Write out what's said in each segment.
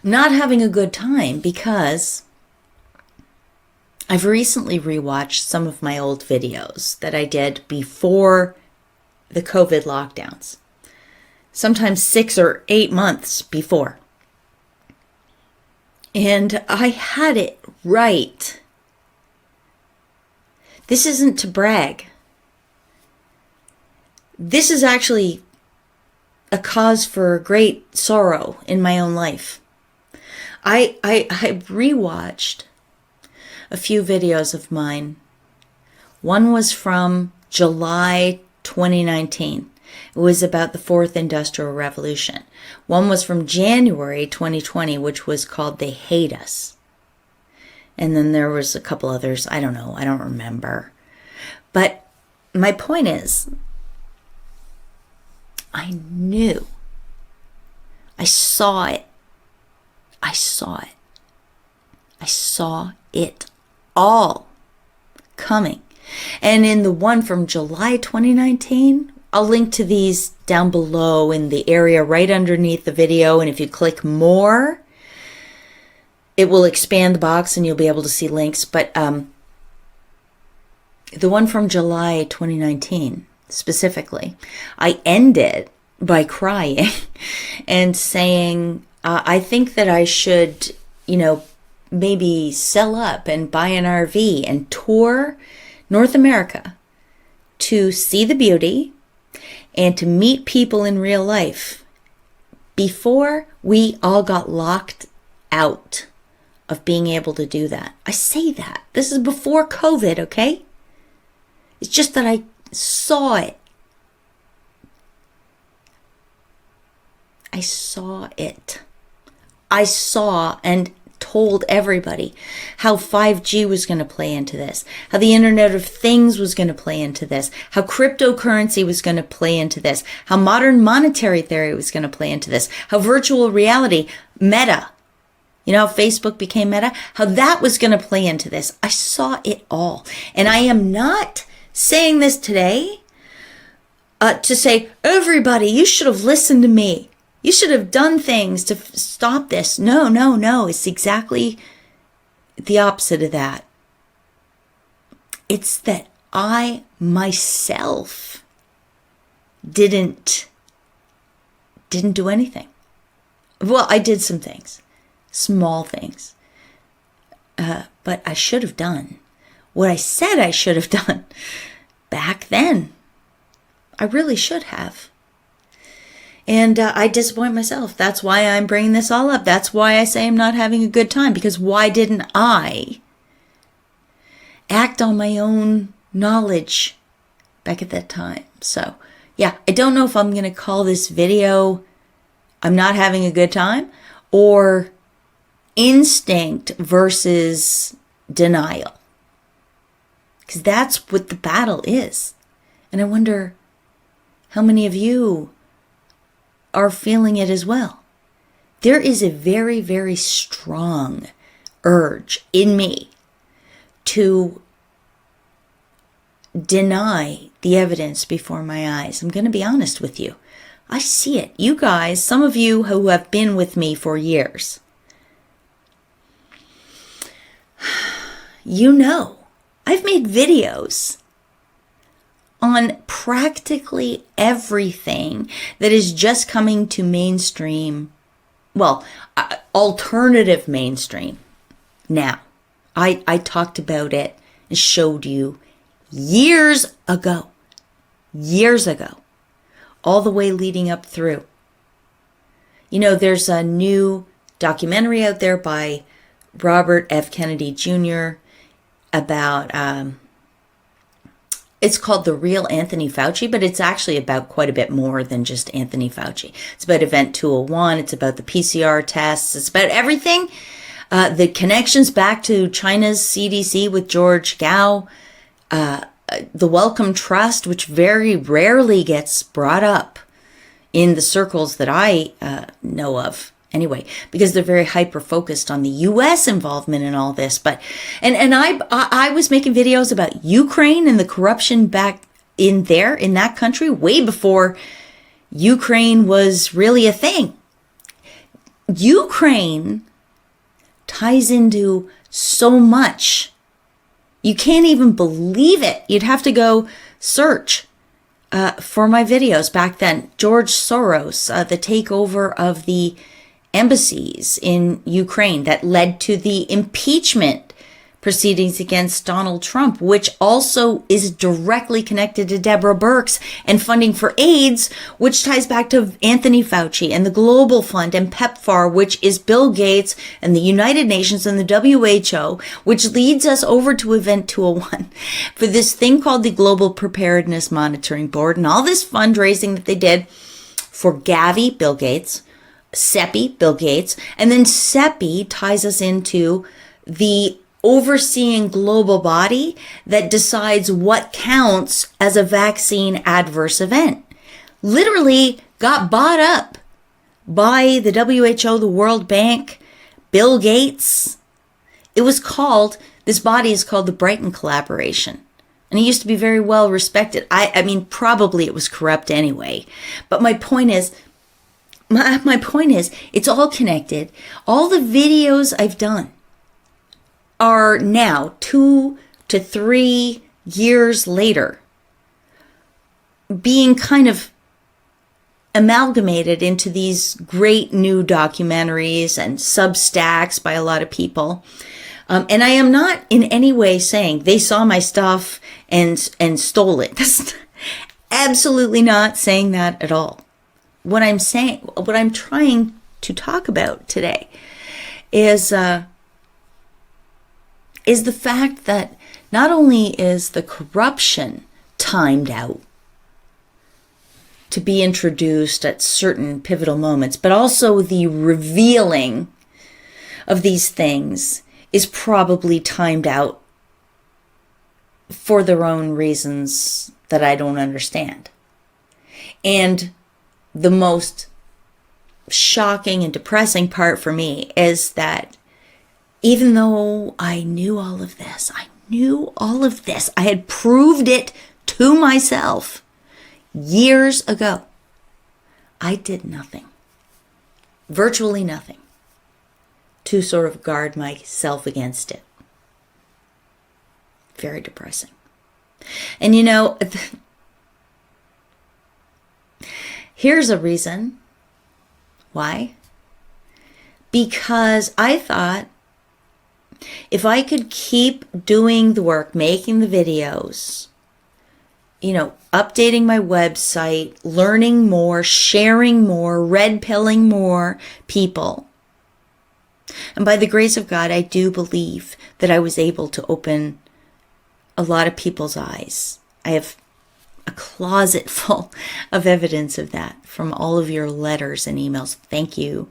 Not having a good time because I've recently rewatched some of my old videos that I did before the COVID lockdowns, sometimes 6 or 8 months before. And I had it right. This isn't to brag. This is actually a cause for great sorrow in my own life. I rewatched a few videos of mine. One was from July 2019. It was about the fourth industrial revolution. One was from January 2020, which was called They Hate Us. And then there was a couple others. I don't know. I don't remember. But my point is, I knew. I saw it. I saw it. I saw it all coming. And in the one from July 2019, I'll link to these down below in the area right underneath the video. And if you click more, it will expand the box and you'll be able to see links. But the one from July 2019 specifically, I ended by crying and saying, I think that I should, maybe sell up and buy an RV and tour North America to see the beauty and to meet people in real life before we all got locked out of being able to do that. I say that. This is before COVID, okay? It's just that I saw it. I saw it. I saw and told everybody how 5G was going to play into this, how the Internet of Things was going to play into this, how cryptocurrency was going to play into this, how modern monetary theory was going to play into this, how virtual reality, Meta, how Facebook became Meta, how that was going to play into this. I saw it all. And I am not saying this today to say, everybody, you should have listened to me. You should have done things to stop this. No. It's exactly the opposite of that. It's that I myself didn't do anything. Well, I did some things, small things, but I should have done what I said I should have done back then. I really should have. And I disappoint myself. That's why I'm bringing this all up. That's why I say I'm not having a good time. Because why didn't I act on my own knowledge back at that time? So, yeah, I don't know if I'm going to call this video I'm not having a good time or instinct versus denial. Because that's what the battle is. And I wonder how many of you are feeling it as well. There is a very, very strong urge in me to deny the evidence before my eyes. I'm going to be honest with you. I see it. You guys, some of you who have been with me for years, I've made videos on practically everything that is just coming to mainstream, alternative mainstream now. I talked about it and showed you years ago, all the way leading up through. There's a new documentary out there by Robert F. Kennedy Jr. about, it's called The Real Anthony Fauci, but it's actually about quite a bit more than just Anthony Fauci. It's about Event 201. It's about the PCR tests. It's about everything. The connections back to China's CDC with George Gao. The Wellcome Trust, which very rarely gets brought up in the circles that I know of. Anyway, because they're very hyper-focused on the U.S. involvement in all this. But and I was making videos about Ukraine and the corruption back in that country way before Ukraine was really a thing. Ukraine ties into so much. You can't even believe it. You'd have to go search for my videos back then. George Soros, the takeover of the embassies in Ukraine that led to the impeachment proceedings against Donald Trump, which also is directly connected to Deborah Birx and funding for AIDS, which ties back to Anthony Fauci and the Global Fund and PEPFAR, which is Bill Gates and the United Nations and the WHO, which leads us over to Event 201 for this thing called the Global Preparedness Monitoring Board and all this fundraising that they did for Gavi, Bill Gates, CEPI, Bill Gates, and then CEPI ties us into the overseeing global body that decides what counts as a vaccine adverse event. Literally got bought up by the WHO, the World Bank, Bill Gates. This body is called the Brighton Collaboration. And it used to be very well respected. I mean, probably it was corrupt anyway. But my point is, it's all connected. All the videos I've done are now 2 to 3 years later being kind of amalgamated into these great new documentaries and substacks by a lot of people. And I am not in any way saying they saw my stuff and stole it. That's absolutely not saying that at all. What I'm trying to talk about today is the fact that not only is the corruption timed out to be introduced at certain pivotal moments, but also the revealing of these things is probably timed out for their own reasons that I don't understand. And the most shocking and depressing part for me is that even though I knew all of this, I had proved it to myself years ago, I did nothing, virtually nothing, to sort of guard myself against it. Very depressing. And here's a reason why. Because I thought if I could keep doing the work, making the videos, updating my website, learning more, sharing more, red pilling more people. And by the grace of God, I do believe that I was able to open a lot of people's eyes. I have a closet full of evidence of that from all of your letters and emails. Thank you.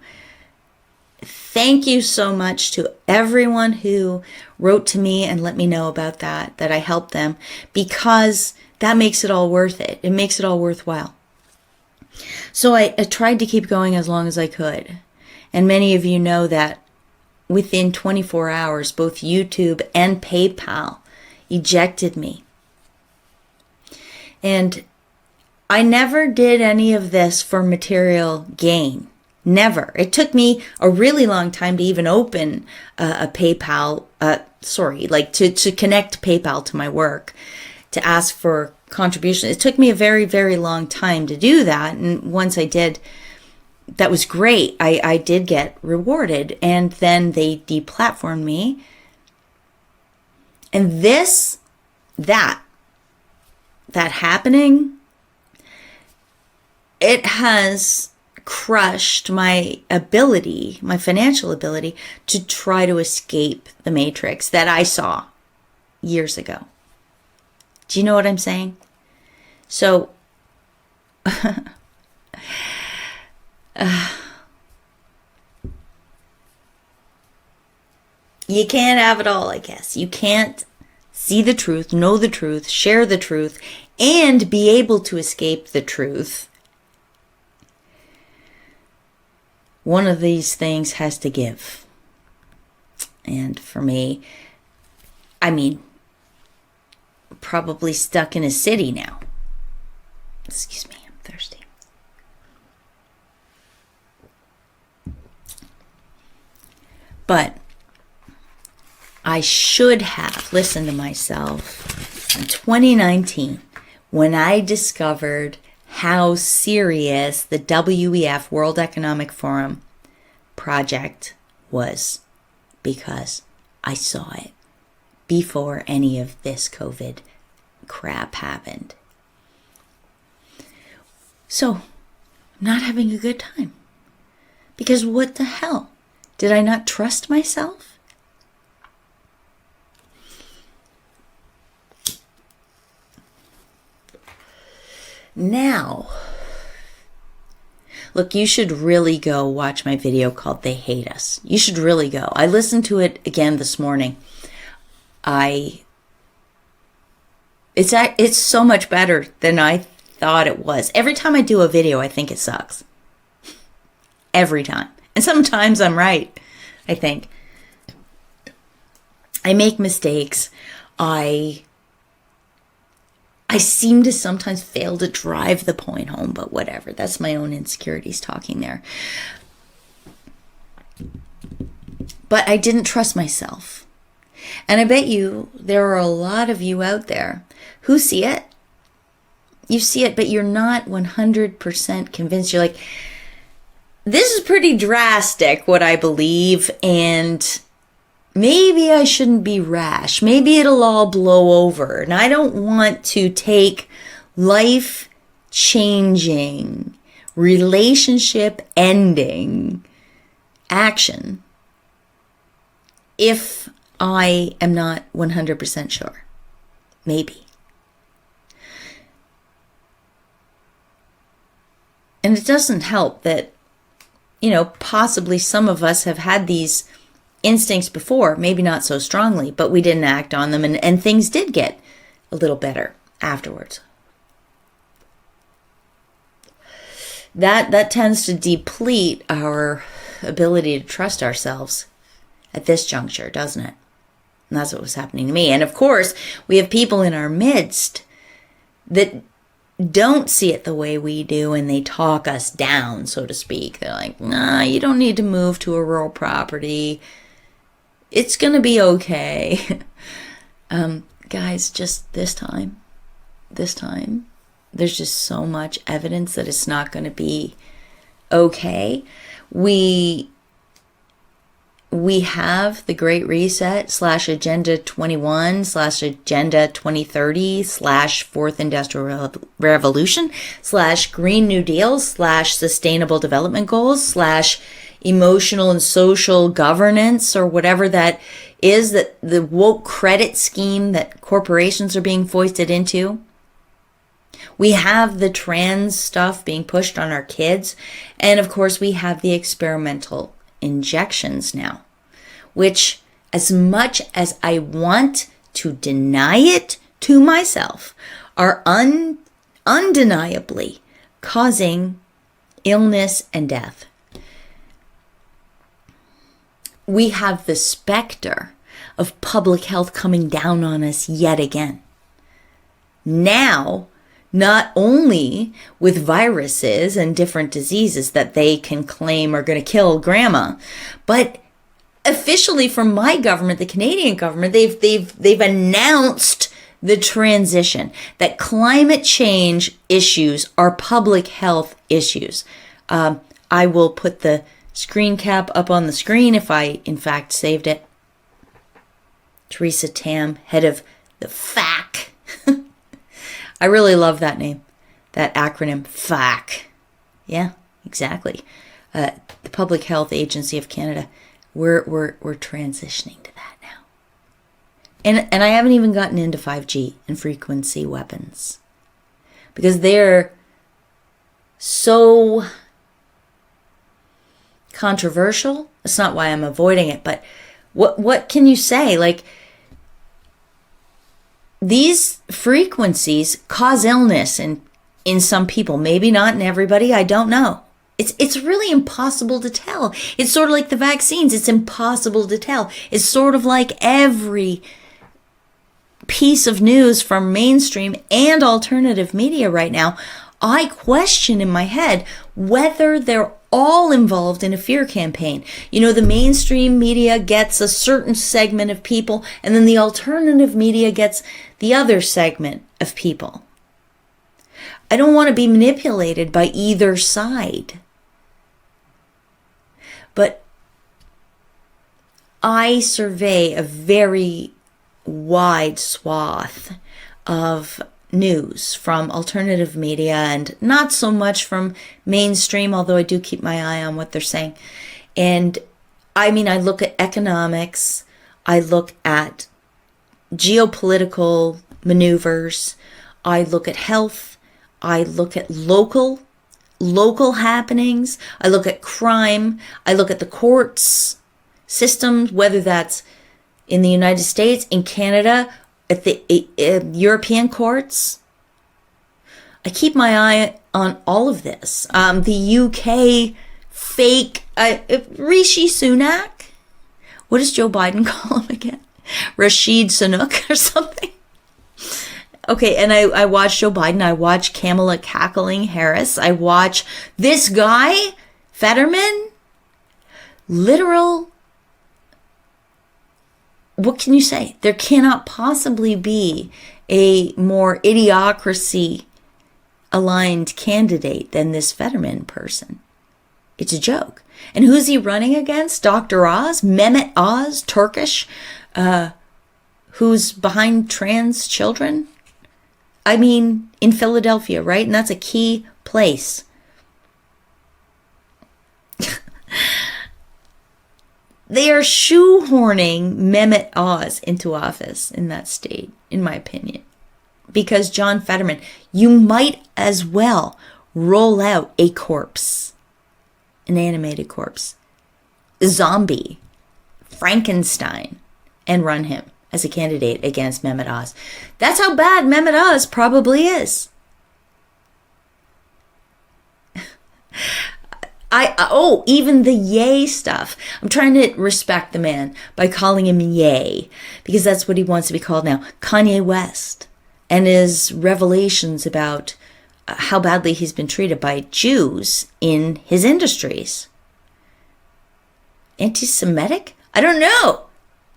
Thank you so much to everyone who wrote to me and let me know about that I helped them, because that makes it all worth it. It makes it all worthwhile. So I tried to keep going as long as I could. And many of you know that within 24 hours, both YouTube and PayPal ejected me. And I never did any of this for material gain. Never. It took me a really long time to even open a PayPal, to connect PayPal to my work, to ask for contributions. It took me a very, very long time to do that. And once I did, that was great. I did get rewarded. And then they deplatformed me. And that happening, it has crushed my financial ability to try to escape the matrix that I saw years ago. Do you know what I'm saying? So, you can't have it all, I guess. You can't see the truth, know the truth, share the truth, and be able to escape the truth. One of these things has to give. And for me, probably stuck in a city now. Excuse me, I'm thirsty. But I should have listened to myself in 2019 when I discovered how serious the WEF, World Economic Forum project was, because I saw it before any of this COVID crap happened. So, I'm not having a good time. Because what the hell? Did I not trust myself? Now, look, you should really go watch my video called They Hate Us. You should really go. I listened to it again this morning. It's so much better than I thought it was. Every time I do a video, I think it sucks. Every time. And sometimes I'm right, I think. I make mistakes. I seem to sometimes fail to drive the point home, but whatever. That's my own insecurities talking there. But I didn't trust myself. And I bet you there are a lot of you out there who see it. You see it, but you're not 100% convinced. You're like, this is pretty drastic, what I believe, and maybe I shouldn't be rash. Maybe it'll all blow over. And I don't want to take life-changing, relationship-ending action if I am not 100% sure. Maybe. And it doesn't help that, possibly some of us have had these instincts before, maybe not so strongly, but we didn't act on them, and things did get a little better afterwards. That tends to deplete our ability to trust ourselves at this juncture, doesn't it? And that's what was happening to me. And of course, we have people in our midst that don't see it the way we do, and they talk us down, so to speak. They're like, nah, you don't need to move to a rural property. It's going to be okay. Guys, just this time, there's just so much evidence that it's not going to be okay. We have the Great Reset / Agenda 21 / Agenda 2030 / Fourth Industrial Revolution / Green New Deal / Sustainable Development Goals / emotional and social governance, or whatever that is, that the woke credit scheme that corporations are being foisted into. We have the trans stuff being pushed on our kids. And of course, we have the experimental injections now, which, as much as I want to deny it to myself, are undeniably causing illness and death. We have the specter of public health coming down on us yet again. Now, not only with viruses and different diseases that they can claim are going to kill grandma, but officially from my government, the Canadian government, they've announced the transition, that climate change issues are public health issues. I will put the screen cap up on the screen if I, in fact, saved it. Theresa Tam, head of the FAC. I really love that name, that acronym, FAC. Yeah, exactly. The Public Health Agency of Canada. We're transitioning to that now. And I haven't even gotten into 5G and frequency weapons, because they're so controversial. That's not why I'm avoiding it, but what can you say? Like, these frequencies cause illness in some people, maybe not in everybody, I don't know. It's really impossible to tell. It's sort of like the vaccines. It's impossible to tell. It's sort of like every piece of news from mainstream and alternative media right now. I question in my head whether they're all involved in a fear campaign. You know, the mainstream media gets a certain segment of people, and then the alternative media gets the other segment of people. I don't want to be manipulated by either side. But I survey a very wide swath of news from alternative media and not so much from mainstream, although I do keep my eye on what they're saying. And I mean, I look at economics, I look at geopolitical maneuvers, I look at health, I look at local happenings, I look at crime, I look at the courts systems, whether that's in the United States, in Canada, at the European courts. I keep my eye on all of this. The UK fake Rishi Sunak. What does Joe Biden call him again? Rashid Sunak or something? Okay, and I watch Joe Biden. I watch Kamala Cackling Harris. I watch this guy, Fetterman. Literal. What can you say? There cannot possibly be a more idiocracy aligned candidate than this Fetterman person. It's a joke. And who's he running against? Dr. Oz? Mehmet Oz? Turkish? Who's behind trans children? I mean, in Philadelphia, right? And that's a key place. They are shoehorning Mehmet Oz into office in that state, in my opinion. Because John Fetterman, you might as well roll out a corpse, an animated corpse, a zombie, Frankenstein, and run him as a candidate against Mehmet Oz. That's how bad Mehmet Oz probably is. Even the yay stuff. I'm trying to respect the man by calling him yay, because that's what he wants to be called now. Kanye West and his revelations about how badly he's been treated by Jews in his industries. Anti-Semitic? I don't know.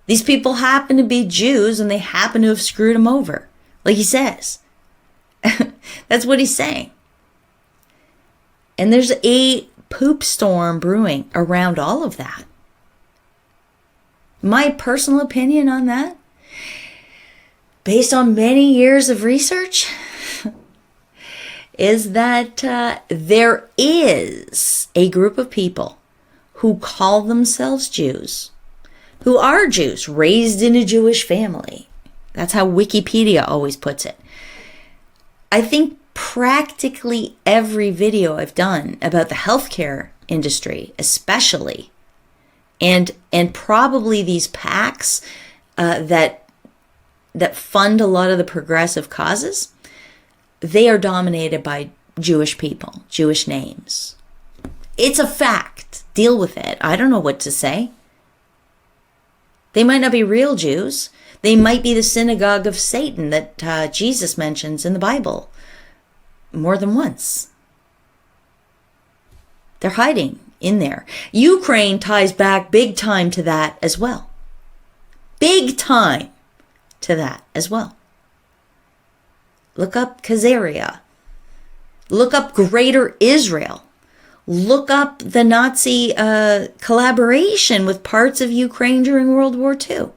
These people happen to be Jews and they happen to have screwed him over, like he says. That's what he's saying. And there's a poop storm brewing around all of that. My personal opinion on that, based on many years of research, is that there is a group of people who call themselves Jews, who are Jews, raised in a Jewish family. That's how Wikipedia always puts it. I think practically every video I've done about the healthcare industry, especially, and probably these PACs that fund a lot of the progressive causes, they are dominated by Jewish people, Jewish names. It's a fact. Deal with it. I don't know what to say. They might not be real Jews. They might be the synagogue of Satan that Jesus mentions in the Bible more than once. They're hiding in there. Ukraine ties back big time to that as well. Big time to that as well. Look up Khazaria. Look up Greater Israel. Look up the Nazi collaboration with parts of Ukraine during World War II.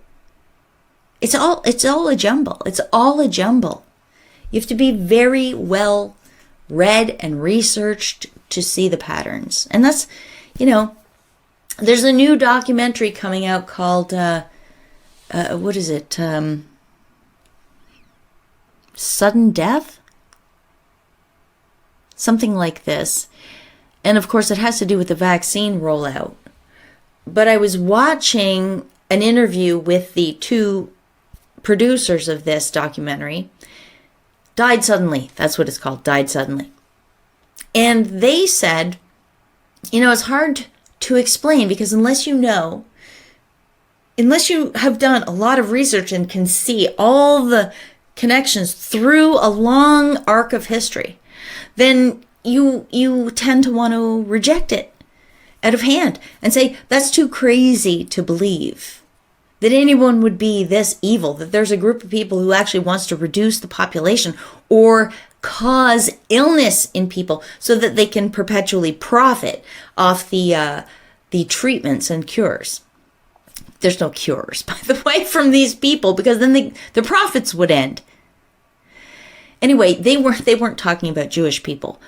It's all a jumble. It's all a jumble. You have to be very well read and researched to see the patterns. And that's, there's a new documentary coming out called, what is it? Sudden Death? Something like this. And of course, it has to do with the vaccine rollout. But I was watching an interview with the two producers of this documentary. Died suddenly. That's what it's called. Died suddenly. And they said, it's hard to explain because unless you have done a lot of research and can see all the connections through a long arc of history, then you tend to want to reject it out of hand and say, that's too crazy to believe that anyone would be this evil, that there's a group of people who actually wants to reduce the population or cause illness in people so that they can perpetually profit off the treatments and cures. There's no cures, by the way, from these people, because then the profits would end. Anyway, they weren't talking about Jewish people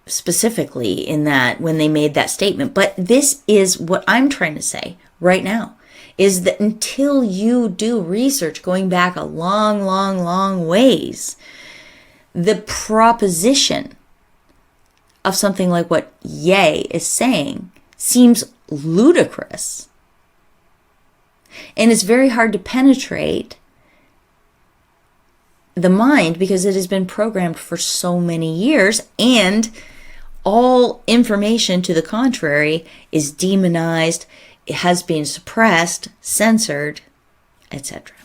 specifically in that when they made that statement. But this is what I'm trying to say right now, is that until you do research going back a long, long, long ways, the proposition of something like what Ye is saying seems ludicrous. And it's very hard to penetrate the mind because it has been programmed for so many years, and all information to the contrary is demonized, it has been suppressed, censored, etc.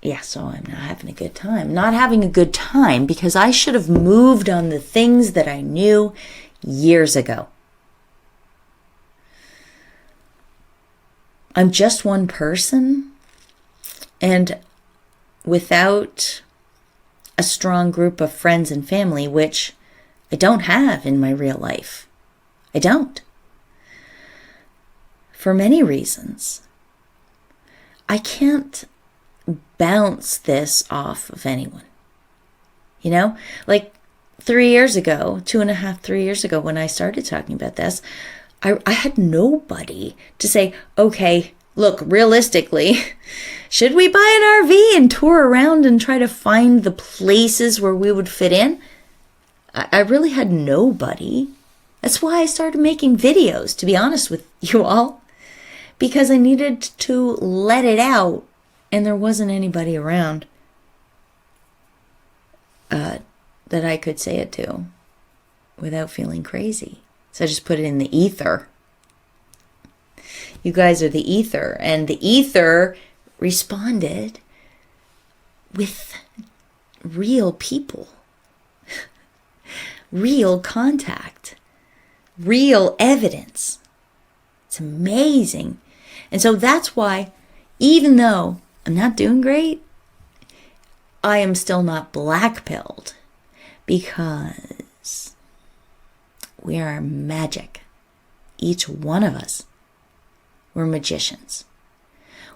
Yeah, so I'm not having a good time. Not having a good time because I should have moved on the things that I knew years ago. I'm just one person, and without a strong group of friends and family, which I don't have in my real life. I don't. For many reasons. I can't bounce this off of anyone. You know, like 3 years ago, 2.5, 3 years ago, when I started talking about this, I had nobody to say, okay, look, realistically, should we buy an RV and tour around and try to find the places where we would fit in? I really had nobody. That's why I started making videos, to be honest with you all, because I needed to let it out, and there wasn't anybody around that I could say it to without feeling crazy. So I just put it in the ether. You guys are the ether. And the ether responded with real people, real contact, real evidence. It's amazing. And so that's why, even though I'm not doing great, I am still not black-pilled, because we are magic. Each one of us. We're magicians.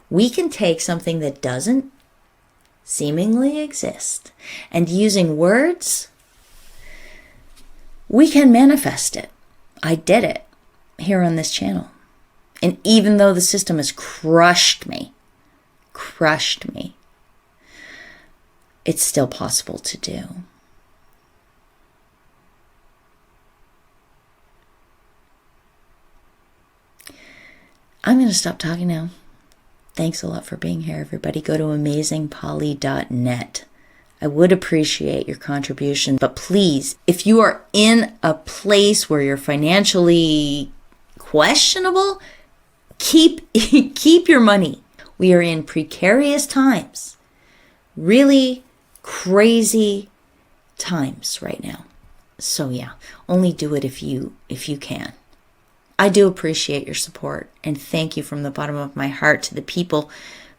We can take something that doesn't seemingly exist, and using words, we can manifest it. I did it here on this channel. And even though the system has crushed me, it's still possible to do. I'm going to stop talking now. Thanks a lot for being here, everybody. Go to amazingpolly.net. I would appreciate your contribution, but please, if you are in a place where you're financially questionable, keep your money. We are in precarious times, really crazy times right now. So yeah, only do it if you can. I do appreciate your support, and thank you from the bottom of my heart to the people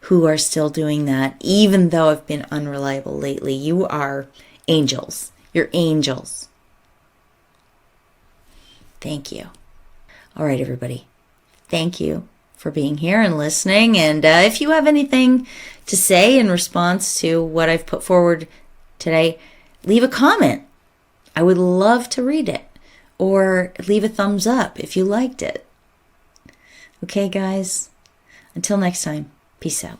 who are still doing that, even though I've been unreliable lately. You are angels. You're angels. Thank you. All right, everybody. Thank you for being here and listening. And if you have anything to say in response to what I've put forward today, leave a comment. I would love to read it. Or leave a thumbs up if you liked it. Okay, guys? Until next time, peace out.